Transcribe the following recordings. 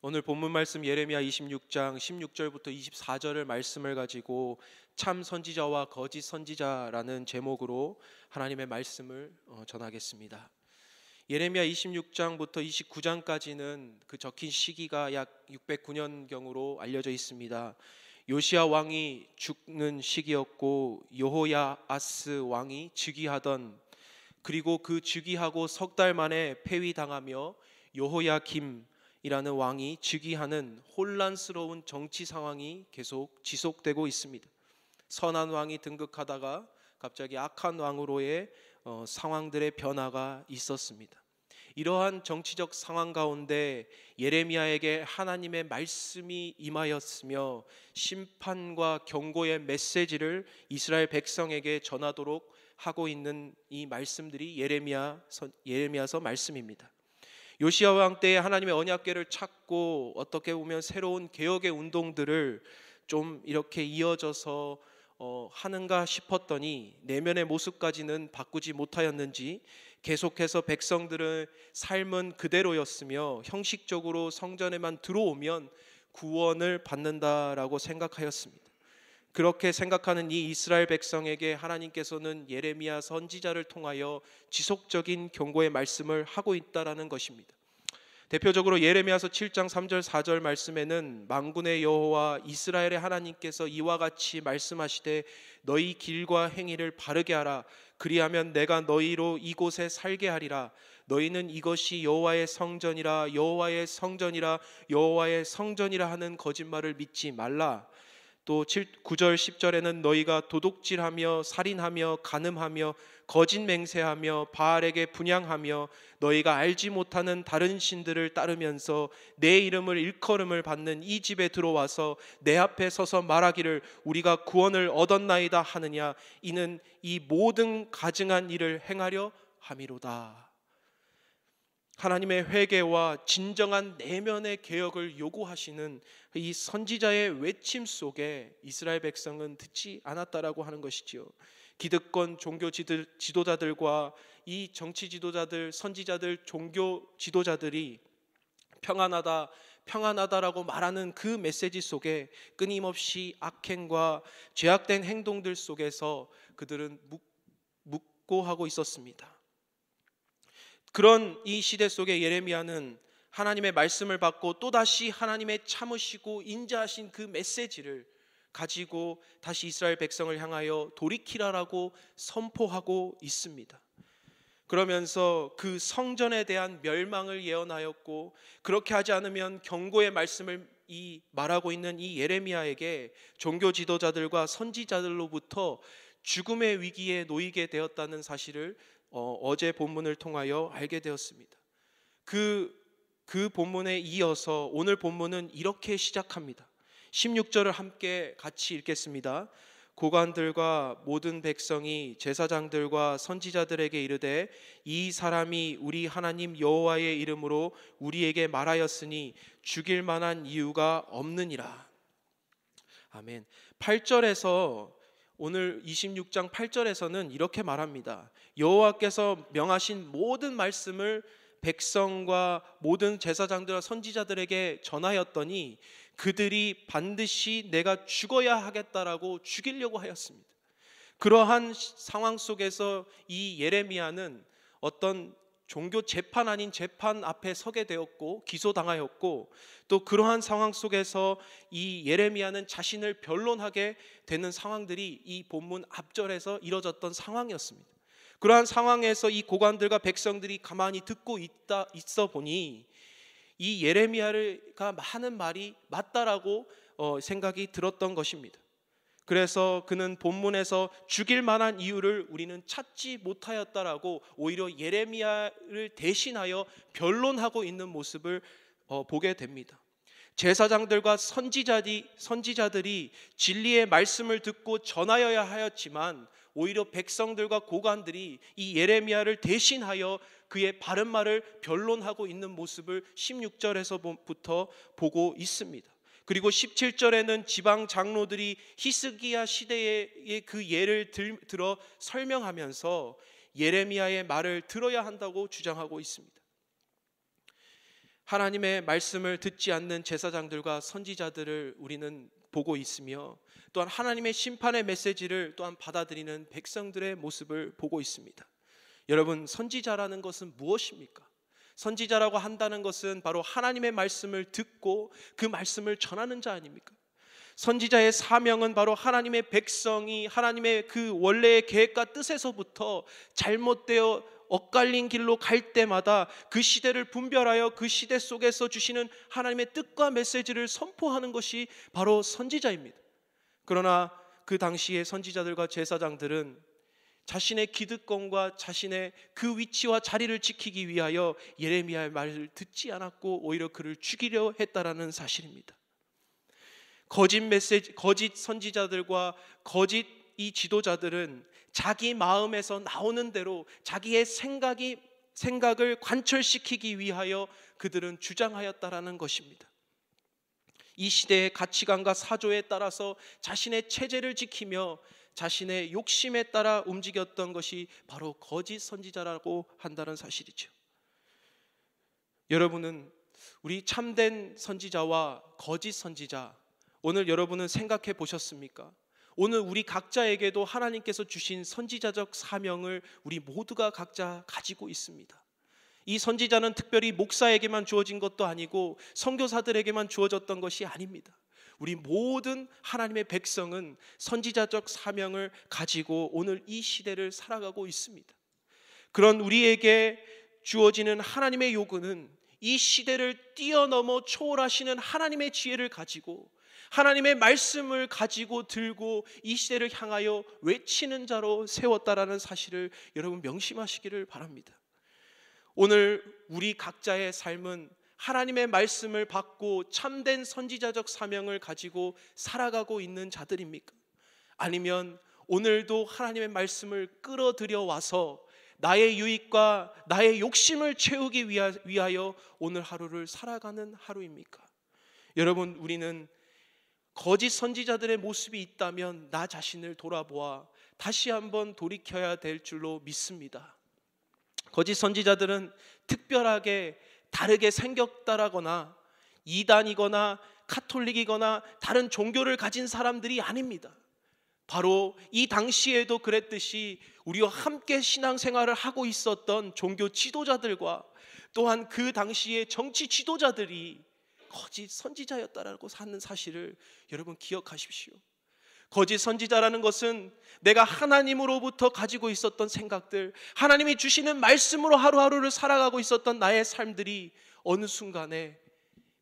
오늘 본문 말씀 예레미야 26장 16절부터 24절을 말씀을 가지고 참 선지자와 거짓 선지자라는 제목으로 하나님의 말씀을 전하겠습니다. 예레미야 26장부터 29장까지는 그 적힌 시기가 약 609년경으로 알려져 있습니다. 요시야 왕이 죽는 시기였고 여호야아스 왕이 즉위하던, 그리고 그 즉위하고 석 달 만에 폐위당하며 여호야김 이라는 왕이 즉위하는 혼란스러운 정치 상황이 계속 지속되고 있습니다. 선한 왕이 등극하다가 갑자기 악한 왕으로의 상황들의 변화가 있었습니다. 이러한 정치적 상황 가운데 예레미야에게 하나님의 말씀이 임하였으며 심판과 경고의 메시지를 이스라엘 백성에게 전하도록 하고 있는 이 말씀들이 예레미야서 말씀입니다. 요시야 왕 때에 하나님의 언약궤를 찾고 어떻게 보면 새로운 개혁의 운동들을 좀 이렇게 이어져서 하는가 싶었더니 내면의 모습까지는 바꾸지 못하였는지 계속해서 백성들의 삶은 그대로였으며 형식적으로 성전에만 들어오면 구원을 받는다라고 생각하였습니다. 그렇게 생각하는 이 이스라엘 백성에게 하나님께서는 예레미야 선지자를 통하여 지속적인 경고의 말씀을 하고 있다라는 것입니다. 대표적으로 예레미야서 7장 3절 4절 말씀에는 만군의 여호와 이스라엘의 하나님께서 이와 같이 말씀하시되 너희 길과 행위를 바르게 하라. 그리하면 내가 너희로 이곳에 살게 하리라. 너희는 이것이 여호와의 성전이라 여호와의 성전이라 여호와의 성전이라 하는 거짓말을 믿지 말라. 또 9절 10절에는 너희가 도둑질하며 살인하며 간음하며 거짓 맹세하며 바알에게 분향하며 너희가 알지 못하는 다른 신들을 따르면서 내 이름을 일컬음을 받는 이 집에 들어와서 내 앞에 서서 말하기를 우리가 구원을 얻었나이다 하느냐. 이는 이 모든 가증한 일을 행하려 함이로다. 하나님의 회개와 진정한 내면의 개혁을 요구하시는 이 선지자의 외침 속에 이스라엘 백성은 듣지 않았다라고 하는 것이지요. 기득권 종교 지도자들과 이 정치 지도자들, 선지자들, 종교 지도자들이 평안하다라고 말하는 그 메시지 속에 끊임없이 악행과 죄악된 행동들 속에서 그들은 묵고하고 있었습니다. 그런 이 시대 속에 예레미야는 하나님의 말씀을 받고 또다시 하나님의 참으시고 인자하신 그 메시지를 가지고 다시 이스라엘 백성을 향하여 돌이키라라고 선포하고 있습니다. 그러면서 그 성전에 대한 멸망을 예언하였고, 그렇게 하지 않으면 경고의 말씀을 말하고 있는 이 예레미야에게 종교 지도자들과 선지자들로부터 죽음의 위기에 놓이게 되었다는 사실을 어제 본문을 통하여 알게 되었습니다. 그 본문에 이어서 오늘 본문은 이렇게 시작합니다. 16절을 함께 같이 읽겠습니다. 고관들과 모든 백성이 제사장들과 선지자들에게 이르되 이 사람이 우리 하나님 여호와의 이름으로 우리에게 말하였으니 죽일 만한 이유가 없느니라. 아멘. 8절에서 오늘 26장 8절에서는 이렇게 말합니다. 여호와께서 명하신 모든 말씀을 백성과 모든 제사장들과 선지자들에게 전하였더니 그들이 반드시 내가 죽어야 하겠다라고 죽이려고 하였습니다. 그러한 상황 속에서 이 예레미야는 어떤 종교 재판 아닌 재판 앞에 서게 되었고 기소당하였고, 또 그러한 상황 속에서 이 예레미야는 자신을 변론하게 되는 상황들이 이 본문 앞절에서 이뤄졌던 상황이었습니다. 그러한 상황에서 이 고관들과 백성들이 가만히 듣고 있어 보니 이 예레미야가 하는 말이 맞다라고 생각이 들었던 것입니다. 그래서 그는 본문에서 죽일 만한 이유를 우리는 찾지 못하였다라고 오히려 예레미야를 대신하여 변론하고 있는 모습을 보게 됩니다. 제사장들과 선지자들이 진리의 말씀을 듣고 전하여야 하였지만 오히려 백성들과 고관들이 이 예레미야를 대신하여 그의 바른 말을 변론하고 있는 모습을 16절에서부터 보고 있습니다. 그리고 17절에는 지방 장로들이 히스기야 시대의 그 예를 들어 설명하면서 예레미야의 말을 들어야 한다고 주장하고 있습니다. 하나님의 말씀을 듣지 않는 제사장들과 선지자들을 우리는 보고 있으며, 또한 하나님의 심판의 메시지를 또한 받아들이는 백성들의 모습을 보고 있습니다. 여러분, 선지자라는 것은 무엇입니까? 선지자라고 한다는 것은 바로 하나님의 말씀을 듣고 그 말씀을 전하는 자 아닙니까? 선지자의 사명은 바로 하나님의 백성이 하나님의 그 원래의 계획과 뜻에서부터 잘못되어 엇갈린 길로 갈 때마다 그 시대를 분별하여 그 시대 속에서 주시는 하나님의 뜻과 메시지를 선포하는 것이 바로 선지자입니다. 그러나 그 당시의 선지자들과 제사장들은 자신의 기득권과 자신의 그 위치와 자리를 지키기 위하여 예레미야의 말을 듣지 않았고 오히려 그를 죽이려 했다라는 사실입니다. 거짓 선지자들과 거짓 이 지도자들은 자기 마음에서 나오는 대로 자기의 생각을 관철시키기 위하여 그들은 주장하였다라는 것입니다. 이 시대의 가치관과 사조에 따라서 자신의 체제를 지키며 자신의 욕심에 따라 움직였던 것이 바로 거짓 선지자라고 한다는 사실이죠. 여러분은 우리 참된 선지자와 거짓 선지자, 오늘 여러분은 생각해 보셨습니까? 오늘 우리 각자에게도 하나님께서 주신 선지자적 사명을 우리 모두가 각자 가지고 있습니다. 이 선지자는 특별히 목사에게만 주어진 것도 아니고 선교사들에게만 주어졌던 것이 아닙니다. 우리 모든 하나님의 백성은 선지자적 사명을 가지고 오늘 이 시대를 살아가고 있습니다. 그런 우리에게 주어지는 하나님의 요구는 이 시대를 뛰어넘어 초월하시는 하나님의 지혜를 가지고 하나님의 말씀을 가지고 들고 이 시대를 향하여 외치는 자로 세웠다라는 사실을 여러분 명심하시기를 바랍니다. 오늘 우리 각자의 삶은 하나님의 말씀을 받고 참된 선지자적 사명을 가지고 살아가고 있는 자들입니까? 아니면 오늘도 하나님의 말씀을 끌어들여 와서 나의 유익과 나의 욕심을 채우기 위하여 오늘 하루를 살아가는 하루입니까? 여러분, 우리는 거짓 선지자들의 모습이 있다면 나 자신을 돌아보아 다시 한번 돌이켜야 될 줄로 믿습니다. 거짓 선지자들은 특별하게 다르게 생겼다라거나 이단이거나 카톨릭이거나 다른 종교를 가진 사람들이 아닙니다. 바로 이 당시에도 그랬듯이 우리와 함께 신앙생활을 하고 있었던 종교 지도자들과 또한 그 당시의 정치 지도자들이 거짓 선지자였다라고 하는 사실을 여러분 기억하십시오. 거짓 선지자라는 것은 내가 하나님으로부터 가지고 있었던 생각들, 하나님이 주시는 말씀으로 하루하루를 살아가고 있었던 나의 삶들이 어느 순간에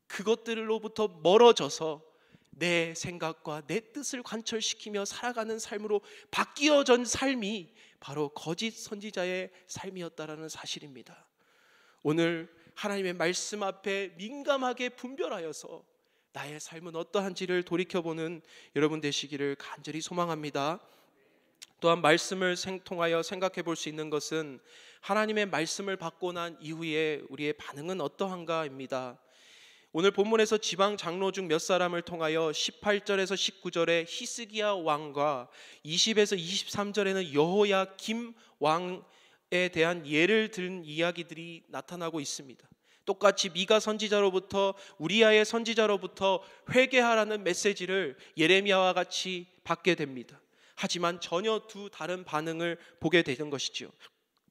그것들로부터 멀어져서 내 생각과 내 뜻을 관철시키며 살아가는 삶으로 바뀌어진 삶이 바로 거짓 선지자의 삶이었다라는 사실입니다. 오늘 하나님의 말씀 앞에 민감하게 분별하여서 나의 삶은 어떠한지를 돌이켜보는 여러분 되시기를 간절히 소망합니다. 또한 말씀을 통하여 생각해 볼 수 있는 것은 하나님의 말씀을 받고 난 이후에 우리의 반응은 어떠한가입니다. 오늘 본문에서 지방 장로 중 몇 사람을 통하여 18절에서 19절에 히스기야 왕과 20에서 23절에는 여호야김 왕에 대한 예를 든 이야기들이 나타나고 있습니다. 똑같이 미가 선지자로부터 우리야의 선지자로부터 회개하라는 메시지를 예레미야와 같이 받게 됩니다. 하지만 전혀 두 다른 반응을 보게 되는 것이죠.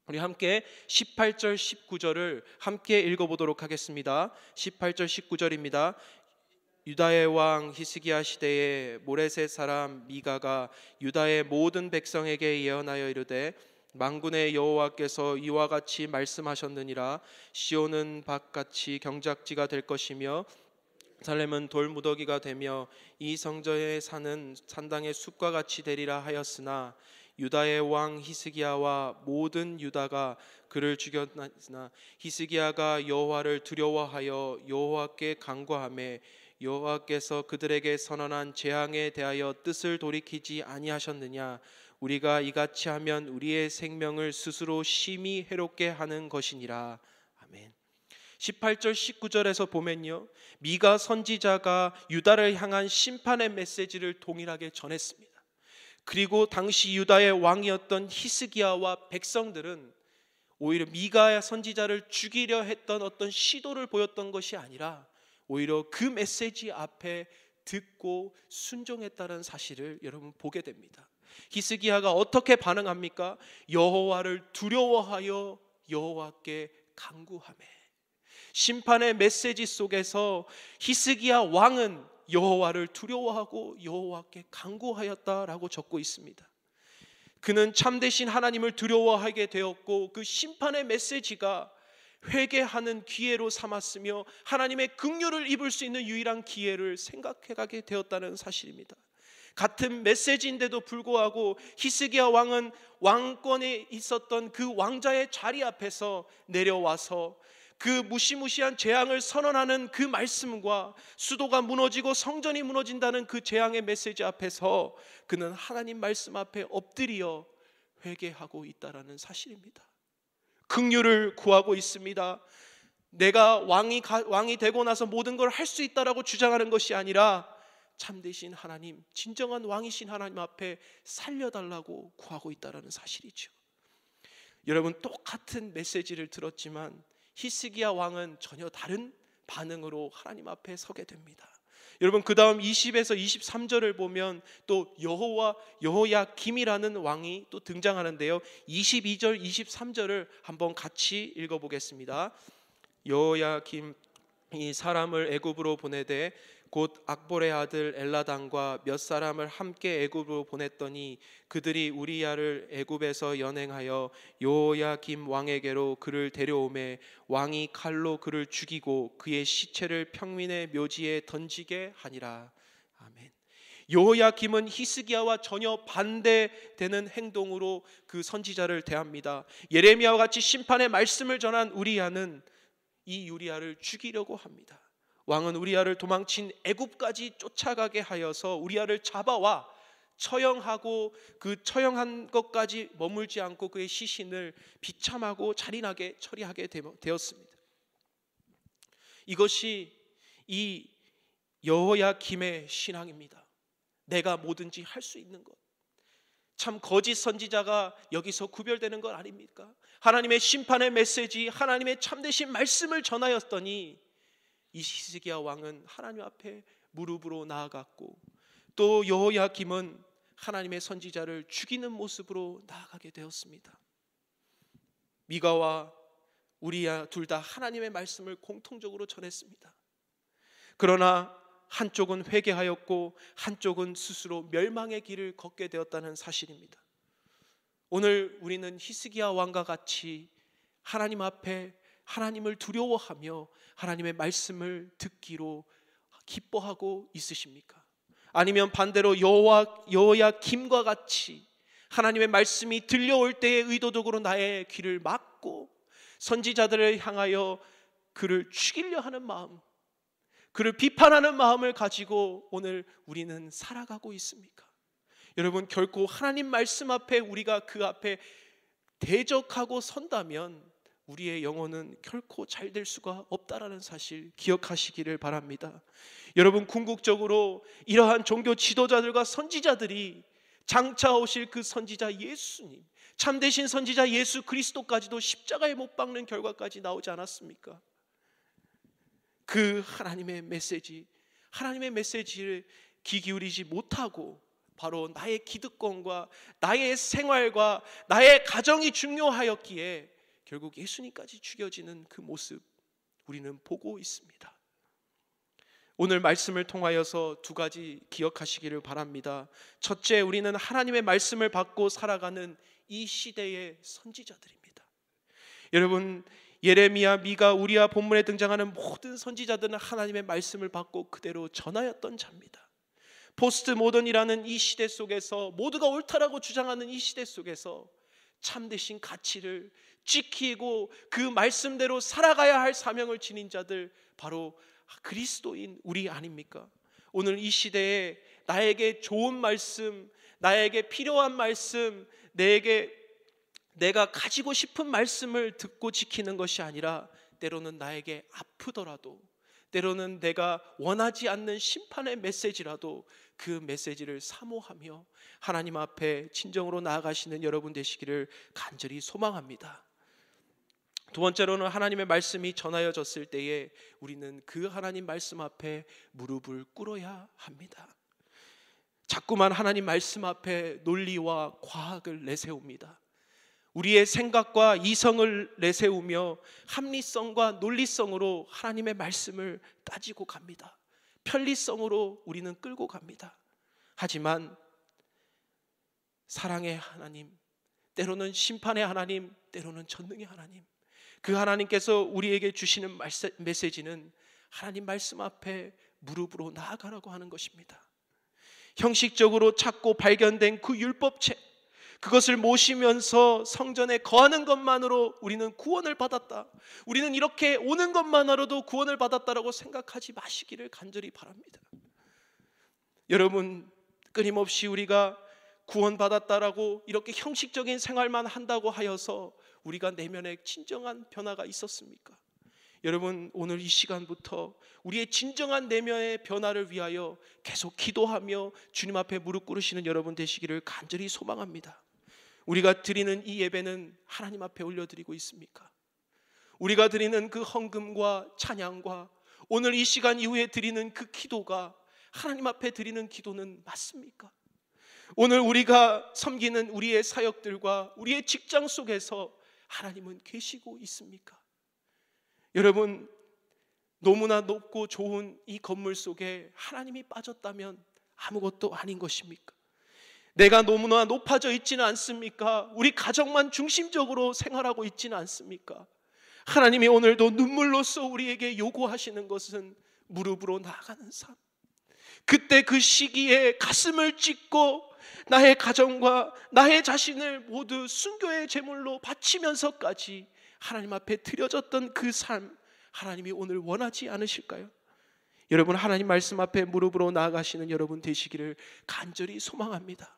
우리 함께 18절 19절을 함께 읽어보도록 하겠습니다. 18절 19절입니다. 유다의 왕 히스기야 시대에 모레셋 사람 미가가 유다의 모든 백성에게 예언하여 이르되 만군의 여호와께서 이와 같이 말씀하셨느니라. 시온은 밭같이 경작지가 될 것이며 살렘은 돌무더기가 되며 이 성전에 사는 산당의 숲과 같이 되리라 하였으나 유다의 왕 히스기야와 모든 유다가 그를 죽였으나 히스기야가 여호와를 두려워하여 여호와께 간구하매 여호와께서 그들에게 선언한 재앙에 대하여 뜻을 돌이키지 아니하셨느냐. 우리가 이같이 하면 우리의 생명을 스스로 심히 해롭게 하는 것이니라. 아멘. 18절 19절에서 보면요, 미가 선지자가 유다를 향한 심판의 메시지를 동일하게 전했습니다. 그리고 당시 유다의 왕이었던 히스기야와 백성들은 오히려 미가 선지자를 죽이려 했던 어떤 시도를 보였던 것이 아니라 오히려 그 메시지 앞에 듣고 순종했다는 사실을 여러분 보게 됩니다. 히스기야가 어떻게 반응합니까? 여호와를 두려워하여 여호와께 간구하매. 심판의 메시지 속에서 히스기야 왕은 여호와를 두려워하고 여호와께 간구하였다라고 적고 있습니다. 그는 참되신 하나님을 두려워하게 되었고 그 심판의 메시지가 회개하는 기회로 삼았으며 하나님의 긍휼을 입을 수 있는 유일한 기회를 생각해가게 되었다는 사실입니다. 같은 메시지인데도 불구하고 히스기야 왕은 왕권에 있었던 그 왕자의 자리 앞에서 내려와서 그 무시무시한 재앙을 선언하는 그 말씀과 수도가 무너지고 성전이 무너진다는 그 재앙의 메시지 앞에서 그는 하나님 말씀 앞에 엎드려 회개하고 있다는 사실입니다. 긍휼을 구하고 있습니다. 내가 왕이 되고 나서 모든 걸 할 수 있다라고 주장하는 것이 아니라 참되신 하나님, 진정한 왕이신 하나님 앞에 살려달라고 구하고 있다는 사실이죠. 여러분, 똑같은 메시지를 들었지만 히스기야 왕은 전혀 다른 반응으로 하나님 앞에 서게 됩니다. 여러분, 그 다음 20에서 23절을 보면 또 여호야김이라는 왕이 또 등장하는데요, 22절 23절을 한번 같이 읽어보겠습니다. 여호야김이 사람을 애굽으로 보내되 곧 악볼의 아들 엘라단과 몇 사람을 함께 애굽으로 보냈더니 그들이 우리야를 애굽에서 연행하여 여호야김 왕에게로 그를 데려오매 왕이 칼로 그를 죽이고 그의 시체를 평민의 묘지에 던지게 하니라. 아멘. 여호야김은 히스기야와 전혀 반대되는 행동으로 그 선지자를 대합니다. 예레미야와 같이 심판의 말씀을 전한 우리야는 이 우리야를 죽이려고 합니다. 왕은 우리야를 도망친 애굽까지 쫓아가게 하여서 우리야를 잡아와 처형하고 그 처형한 것까지 머물지 않고 그의 시신을 비참하고 잔인하게 처리하게 되었습니다. 이것이 이 여호야김의 신앙입니다. 내가 뭐든지 할 수 있는 것. 참 거짓 선지자가 여기서 구별되는 것 아닙니까? 하나님의 심판의 메시지, 하나님의 참되신 말씀을 전하였더니 이 히스기야 왕은 하나님 앞에 무릎으로 나아갔고 또 여호야김은 하나님의 선지자를 죽이는 모습으로 나아가게 되었습니다. 미가와 우리야 둘 다 하나님의 말씀을 공통적으로 전했습니다. 그러나 한쪽은 회개하였고 한쪽은 스스로 멸망의 길을 걷게 되었다는 사실입니다. 오늘 우리는 히스기야 왕과 같이 하나님 앞에 하나님을 두려워하며 하나님의 말씀을 듣기로 기뻐하고 있으십니까? 아니면 반대로 여호야김과 같이 하나님의 말씀이 들려올 때에 의도적으로 나의 귀를 막고 선지자들을 향하여 그를 죽이려 하는 마음, 그를 비판하는 마음을 가지고 오늘 우리는 살아가고 있습니까? 여러분, 결코 하나님 말씀 앞에 우리가 그 앞에 대적하고 선다면 우리의 영혼은 결코 잘 될 수가 없다라는 사실 기억하시기를 바랍니다. 여러분, 궁극적으로 이러한 종교 지도자들과 선지자들이 장차 오실 그 선지자 예수님, 참되신 선지자 예수 그리스도까지도 십자가에 못 박는 결과까지 나오지 않았습니까? 그 하나님의 메시지를 귀 기울이지 못하고 바로 나의 기득권과 나의 생활과 나의 가정이 중요하였기에 결국 예수님까지 죽여지는 그 모습 우리는 보고 있습니다. 오늘 말씀을 통하여서 두 가지 기억하시기를 바랍니다. 첫째, 우리는 하나님의 말씀을 받고 살아가는 이 시대의 선지자들입니다. 여러분, 예레미야, 미가, 우리야 본문에 등장하는 모든 선지자들은 하나님의 말씀을 받고 그대로 전하였던 자입니다. 포스트 모던이라는 이 시대 속에서, 모두가 옳다라고 주장하는 이 시대 속에서 참되신 가치를 지키고 그 말씀대로 살아가야 할 사명을 지닌 자들, 바로 그리스도인 우리 아닙니까? 오늘 이 시대에 나에게 좋은 말씀, 나에게 필요한 말씀, 내가 가지고 싶은 말씀을 듣고 지키는 것이 아니라 때로는 나에게 아프더라도, 때로는 내가 원하지 않는 심판의 메시지라도 그 메시지를 사모하며 하나님 앞에 진정으로 나아가시는 여러분 되시기를 간절히 소망합니다. 두 번째로는 하나님의 말씀이 전하여졌을 때에 우리는 그 하나님 말씀 앞에 무릎을 꿇어야 합니다. 자꾸만 하나님 말씀 앞에 논리와 과학을 내세웁니다. 우리의 생각과 이성을 내세우며 합리성과 논리성으로 하나님의 말씀을 따지고 갑니다. 편리성으로 우리는 끌고 갑니다. 하지만 사랑의 하나님, 때로는 심판의 하나님, 때로는 전능의 하나님, 그 하나님께서 우리에게 주시는 메시지는 하나님 말씀 앞에 무릎으로 나아가라고 하는 것입니다. 형식적으로 찾고 발견된 그 율법책, 그것을 모시면서 성전에 거하는 것만으로 우리는 구원을 받았다, 우리는 이렇게 오는 것만으로도 구원을 받았다라고 생각하지 마시기를 간절히 바랍니다. 여러분, 끊임없이 우리가 구원받았다라고 이렇게 형식적인 생활만 한다고 하여서 우리가 내면에 진정한 변화가 있었습니까? 여러분, 오늘 이 시간부터 우리의 진정한 내면의 변화를 위하여 계속 기도하며 주님 앞에 무릎 꿇으시는 여러분 되시기를 간절히 소망합니다. 우리가 드리는 이 예배는 하나님 앞에 올려드리고 있습니까? 우리가 드리는 그 헌금과 찬양과 오늘 이 시간 이후에 드리는 그 기도가 하나님 앞에 드리는 기도는 맞습니까? 오늘 우리가 섬기는 우리의 사역들과 우리의 직장 속에서 하나님은 계시고 있습니까? 여러분, 너무나 높고 좋은 이 건물 속에 하나님이 빠졌다면 아무것도 아닌 것입니까? 내가 너무나 높아져 있지는 않습니까? 우리 가정만 중심적으로 생활하고 있지는 않습니까? 하나님이 오늘도 눈물로써 우리에게 요구하시는 것은 무릎으로 나아가는 삶. 그때 그 시기에 가슴을 찢고 나의 가정과 나의 자신을 모두 순교의 제물로 바치면서까지 하나님 앞에 드려졌던 그 삶, 하나님이 오늘 원하지 않으실까요? 여러분, 하나님 말씀 앞에 무릎으로 나아가시는 여러분 되시기를 간절히 소망합니다.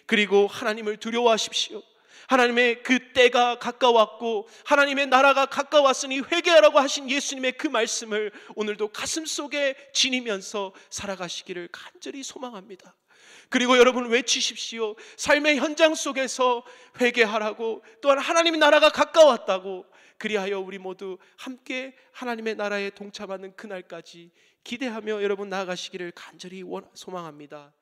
그리고 하나님을 두려워하십시오. 하나님의 그 때가 가까웠고 하나님의 나라가 가까웠으니 회개하라고 하신 예수님의 그 말씀을 오늘도 가슴속에 지니면서 살아가시기를 간절히 소망합니다. 그리고 여러분 외치십시오. 삶의 현장 속에서 회개하라고, 또한 하나님의 나라가 가까웠다고, 그리하여 우리 모두 함께 하나님의 나라에 동참하는 그날까지 기대하며 여러분 나아가시기를 간절히 소망합니다.